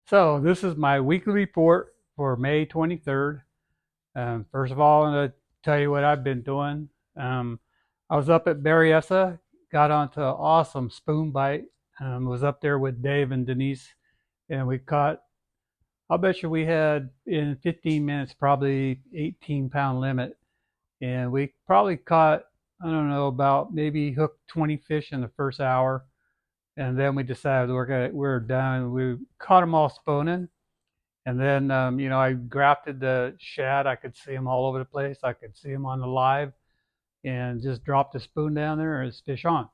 So this is my weekly report for May 23rd. First of all, I'm going to tell you what I've been doing. Um, I was up at Berryessa, got onto an awesome spoon bite. Was up there with Dave and Denise, and we caught. I'll bet you we had in 15 minutes probably 18-pound limit, and we probably caught, I don't know, about maybe hooked 20 fish in the first hour, and then we decided we're done. We caught them all spooning. And then, I grafted the shad. I could see them all over the place. I could see them on the live and just dropped the spoon down there and it's fish on.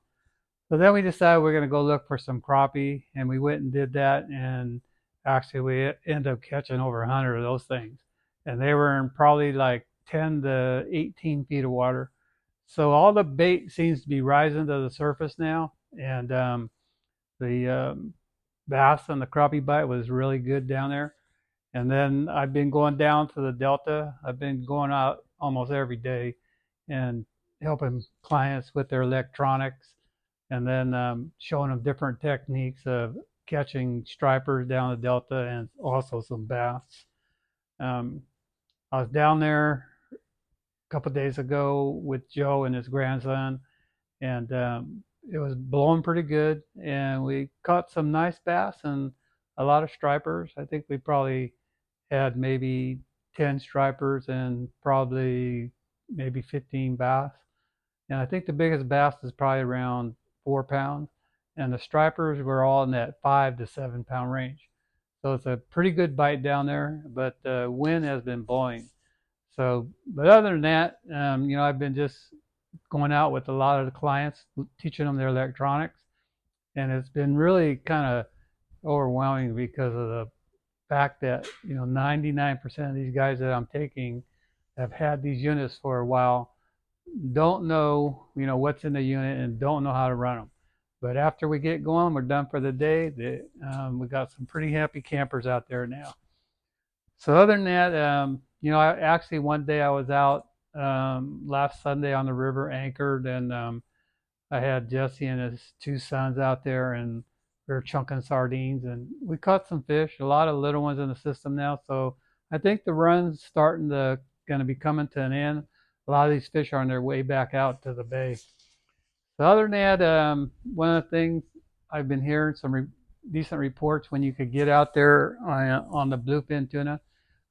So then we decided we're going to go look for some crappie. And we went and did that. And actually, we ended up catching over 100 of those things. And they were in probably like 10 to 18 feet of water. So all the bait seems to be rising to the surface now. And the bass and the crappie bite was really good down there. And then I've been going down to the Delta. I've been going out almost every day and helping clients with their electronics and then showing them different techniques of catching stripers down the Delta and also some bass. Um, I was down there a couple of days ago with Joe and his grandson, and it was blowing pretty good. And we caught some nice bass and a lot of stripers. I think we probably had maybe 10 stripers and probably maybe 15 bass. And I think the biggest bass is probably around 4 pounds. And the stripers were all in that 5 to 7 pound range. So it's a pretty good bite down there, but the wind has been blowing. So, but other than that, I've been just going out with a lot of the clients, teaching them their electronics. And it's been really kind of overwhelming because of the fact that 99% of these guys that I'm taking have had these units for a while, don't know what's in the unit and don't know how to run them. But after we get going, we're done for the day. We got some pretty happy campers out there now. So other than that, I actually one day I was out last Sunday on the river anchored, and I had Jesse and his two sons out there, and we were chunking sardines, and we caught some fish. A lot of little ones in the system now, so I think the run's starting to going to be coming to an end. A lot of these fish are on their way back out to the bay. So other than that, one of the things I've been hearing some decent reports when you could get out there on the bluefin tuna.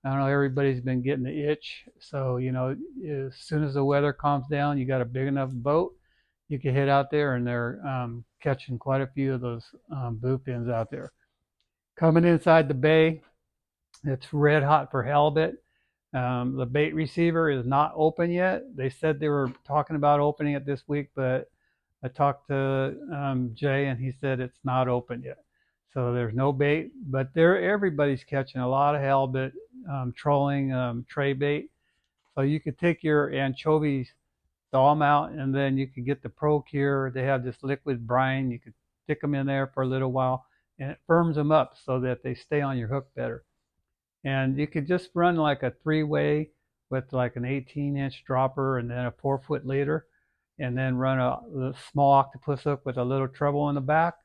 I don't know, everybody's been getting the itch. So, as soon as the weather calms down, you got a big enough boat, you can head out there and they're catching quite a few of those bluefins out there. Coming inside the bay, it's red hot for halibut. The bait receiver is not open yet. They said they were talking about opening it this week, but I talked to Jay and he said it's not open yet. So there's no bait, but everybody's catching a lot of halibut, trolling tray bait. So you could take your anchovies, thaw them out, and then you could get the ProCure. They have this liquid brine. You could stick them in there for a little while, and it firms them up so that they stay on your hook better. And you could just run like a three-way with like an 18-inch dropper and then a 4-foot leader, and then run a small octopus hook with a little treble in the back,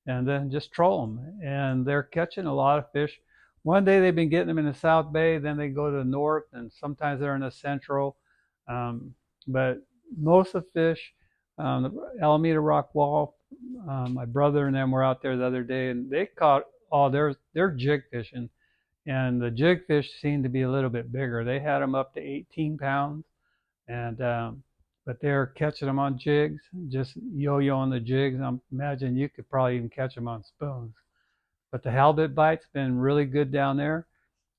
and then just troll them. And they're catching a lot of fish. One day they've been getting them in the South Bay, then they go to the north, and sometimes they're in the central. But most of the fish, the Alameda Rock Wall, my brother and them were out there the other day, and they caught all they're jig fishing, and the jig fish seemed to be a little bit bigger. They had them up to 18 pounds, and but they're catching them on jigs, just yo-yoing the jigs. I imagine you could probably even catch them on spoons. But the halibut bite's been really good down there.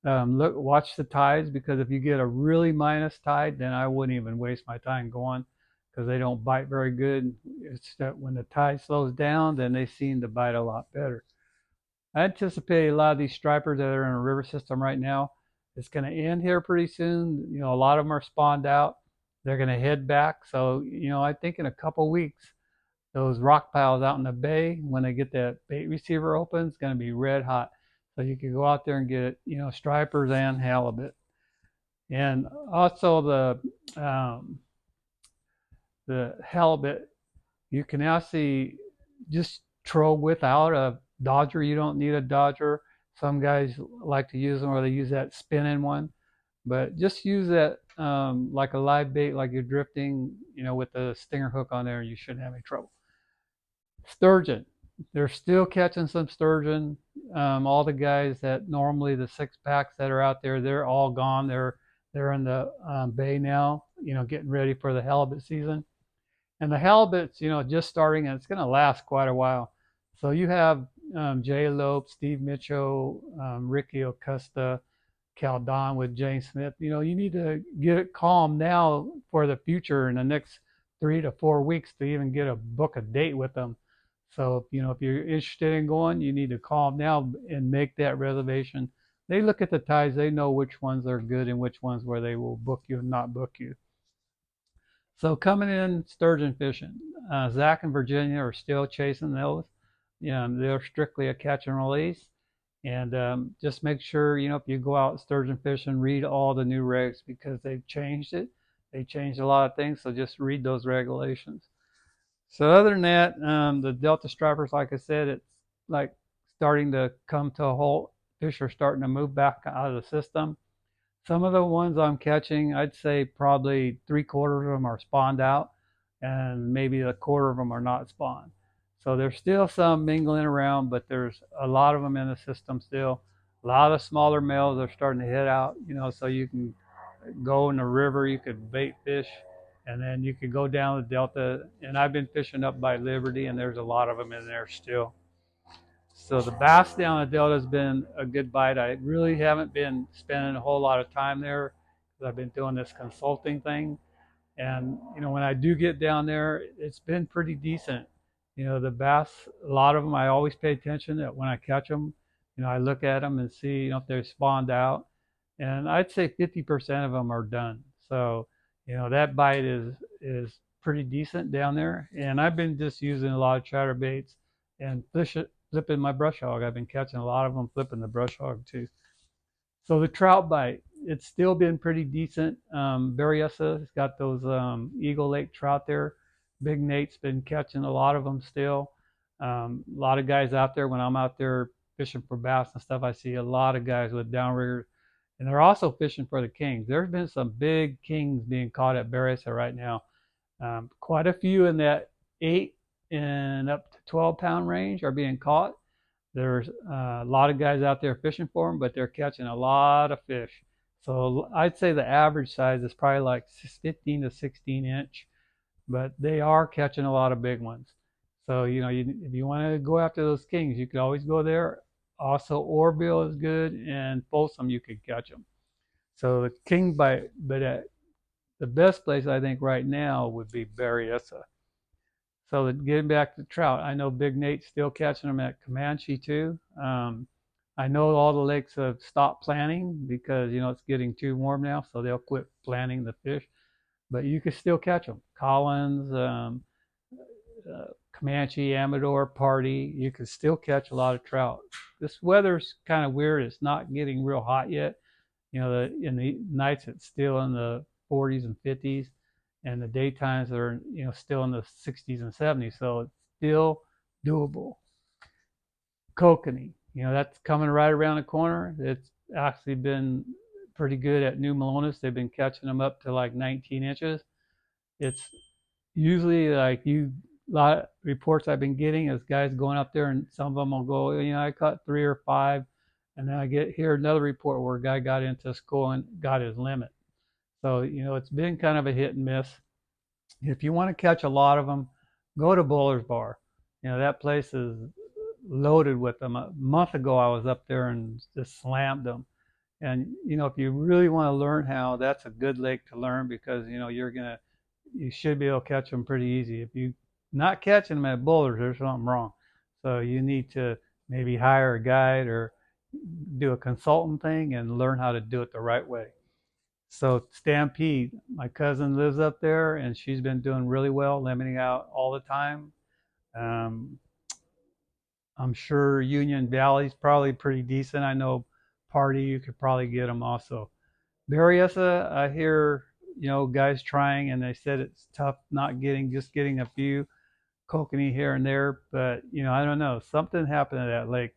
Watch the tides, because if you get a really minus tide, then I wouldn't even waste my time going, because they don't bite very good. It's that when the tide slows down, then they seem to bite a lot better. I anticipate a lot of these stripers that are in a river system right now, it's going to end here pretty soon. A lot of them are spawned out. They're going to head back. So, I think in a couple weeks, those rock piles out in the bay, when they get that bait receiver open, it's going to be red hot. So you can go out there and get, stripers and halibut. And also the halibut, you can actually just troll without a dodger. You don't need a dodger. Some guys like to use them, or they use that spinning one. But just use that like a live bait, like you're drifting, with the stinger hook on there, and you shouldn't have any trouble. Sturgeon. They're still catching some sturgeon. All the guys that normally the 6 packs that are out there, they're all gone. They're in the bay now, getting ready for the halibut season. And the halibut's, just starting, and it's going to last quite a while. So you have Jay Lope, Steve Mitchell, Ricky Acosta, Cal Don with James Smith. You need to get it calm now for the future in the next 3 to 4 weeks to even get a book a date with them. So, if you're interested in going, you need to call them now and make that reservation. They look at the tides, they know which ones are good and which ones where they will book you and not book you. So coming in sturgeon fishing, Zach and Virginia are still chasing those. They're strictly a catch and release. And just make sure, if you go out sturgeon fishing, read all the new regs because they've changed it. They changed a lot of things, so just read those regulations. So other than that, the Delta stripers, like I said, it's like starting to come to a halt. Fish are starting to move back out of the system. Some of the ones I'm catching, I'd say probably 3/4 of them are spawned out, and maybe a quarter of them are not spawned. So there's still some mingling around, but there's a lot of them in the system still. A lot of smaller males are starting to hit out, so you can go in the river, you could bait fish, and then you could go down the Delta. And I've been fishing up by Liberty, and there's a lot of them in there still. So the bass down the Delta has been a good bite. I really haven't been spending a whole lot of time there because I've been doing this consulting thing. And, when I do get down there, it's been pretty decent. The bass, a lot of them, I always pay attention that when I catch them, I look at them and see, if they're spawned out. And I'd say 50% of them are done. So, that bite is pretty decent down there. And I've been just using a lot of chatter baits and flipping my brush hog. I've been catching a lot of them, flipping the brush hog too. So the trout bite, it's still been pretty decent. Berryessa has got those Eagle Lake trout there. Big Nate's been catching a lot of them still. A lot of guys out there, when I'm out there fishing for bass and stuff, I see a lot of guys with downriggers. And they're also fishing for the kings. There's been some big kings being caught at Berryessa right now. Quite a few in that 8 and up to 12-pound range are being caught. There's a lot of guys out there fishing for them, but they're catching a lot of fish. So I'd say the average size is probably like 15 to 16 inch, but they are catching a lot of big ones. So, if you want to go after those kings, you could always go there. Also, Orville is good, and Folsom, you could catch them. So the king bite, but the best place I think right now would be Berryessa. So getting back to trout, I know Big Nate's still catching them at Comanche too. I know all the lakes have stopped planting because it's getting too warm now, so they'll quit planting the fish. But you can still catch them. Collins, Comanche, Amador, Party, you can still catch a lot of trout. This weather's kind of weird. It's not getting real hot yet. In the nights it's still in the 40s and 50s, and the daytimes are still in the 60s and 70s, so it's still doable. Kokanee, that's coming right around the corner. It's actually been pretty good at New Melones. They've been catching them up to like 19 inches. It's usually like a lot of reports I've been getting is guys going up there, and some of them will go, I caught 3 or 5, and then I hear another report where a guy got into school and got his limit. So, it's been kind of a hit and miss. If you want to catch a lot of them, go to Bowler's Bar. That place is loaded with them. A month ago, I was up there and just slammed them. And, if you really want to learn how, that's a good lake to learn because, you should be able to catch them pretty easy. If you're not catching them at Bowler's, there's something wrong. So you need to maybe hire a guide or do a consultant thing and learn how to do it the right way. So Stampede, my cousin lives up there, and she's been doing really well, limiting out all the time. Um, I'm sure Union Valley's probably pretty decent. I know Party, you could probably get them also. Berryessa, I hear guys trying, and they said it's tough not just getting a few kokanee here and there, but I don't know, something happened to that lake.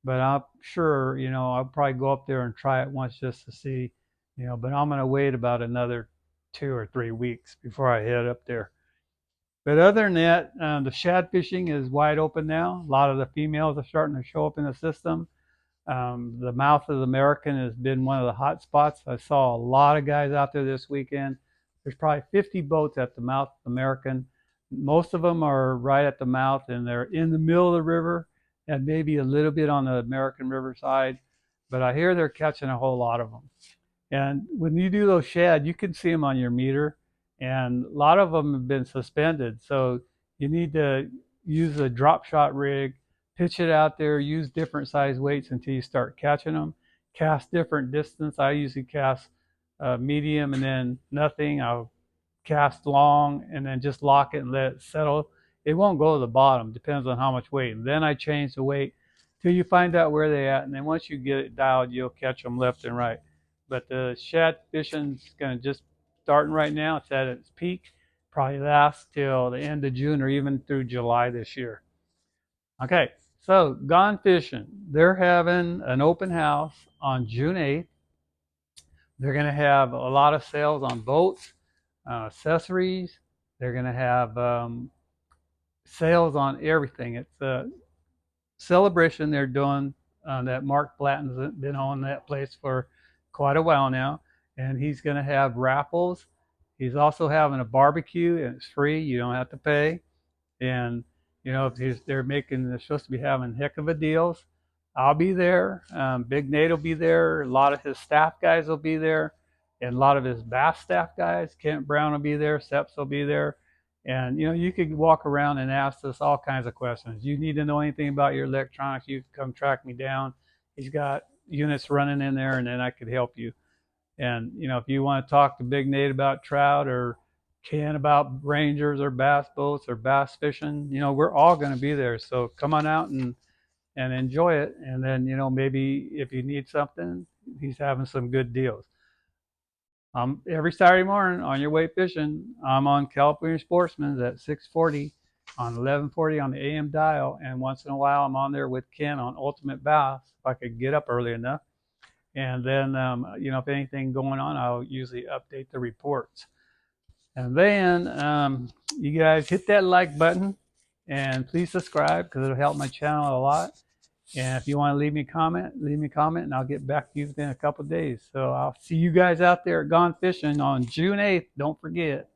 but I'm sure, I'll probably go up there and try it once just to see, but I'm going to wait about another 2 or 3 weeks before I head up there. But other than that, the shad fishing is wide open now. A lot of the females are starting to show up in the system. The Mouth of the American has been one of the hot spots. I saw a lot of guys out there this weekend. There's probably 50 boats at the Mouth of the American. Most of them are right at the mouth, and they're in the middle of the river and maybe a little bit on the American River side. But I hear they're catching a whole lot of them. And when you do those shad, you can see them on your meter, and a lot of them have been suspended. So you need to use a drop shot rig, pitch it out there, use different size weights until you start catching them. Cast different distance. I usually cast medium and then nothing. I'll cast long and then just lock it and let it settle. It won't go to the bottom, depends on how much weight. And then I change the weight till you find out where they're at. And then once you get it dialed, you'll catch them left and right. But the shad fishing is going to just starting right now. It's at its peak. Probably lasts till the end of June or even through July this year. Okay, so Gone Fishing. They're having an open house on June 8th. They're going to have a lot of sales on boats, accessories. They're going to have sales on everything. It's a celebration they're doing that Mark Blatton's been on that place for quite a while now, and he's going to have raffles. He's also having a barbecue, and it's free. You don't have to pay. And they're supposed to be having heck of a deals. I'll be there. Big Nate will be there. A lot of his staff guys will be there, and a lot of his bass staff guys. Kent Brown will be there. Seps will be there. And you could walk around and ask us all kinds of questions. You need to know anything about your electronics, you can come track me down. He's got units running in there, and then I could help you. And if you want to talk to Big Nate about trout, or Ken about rangers or bass boats or bass fishing, we're all going to be there. So come on out and enjoy it. And then maybe if you need something, he's having some good deals. Every Saturday morning on your way fishing, I'm on California Sportsman's at 640 on 1140 on the AM dial, and once in a while I'm on there with Ken on Ultimate Bass if I could get up early enough. And then if anything going on, I'll usually update the reports. And then you guys hit that like button and please subscribe because it'll help my channel a lot. And if you want to leave me a comment, and I'll get back to you within a couple of days. So I'll see you guys out there at Gone Fishing on June 8th. Don't forget.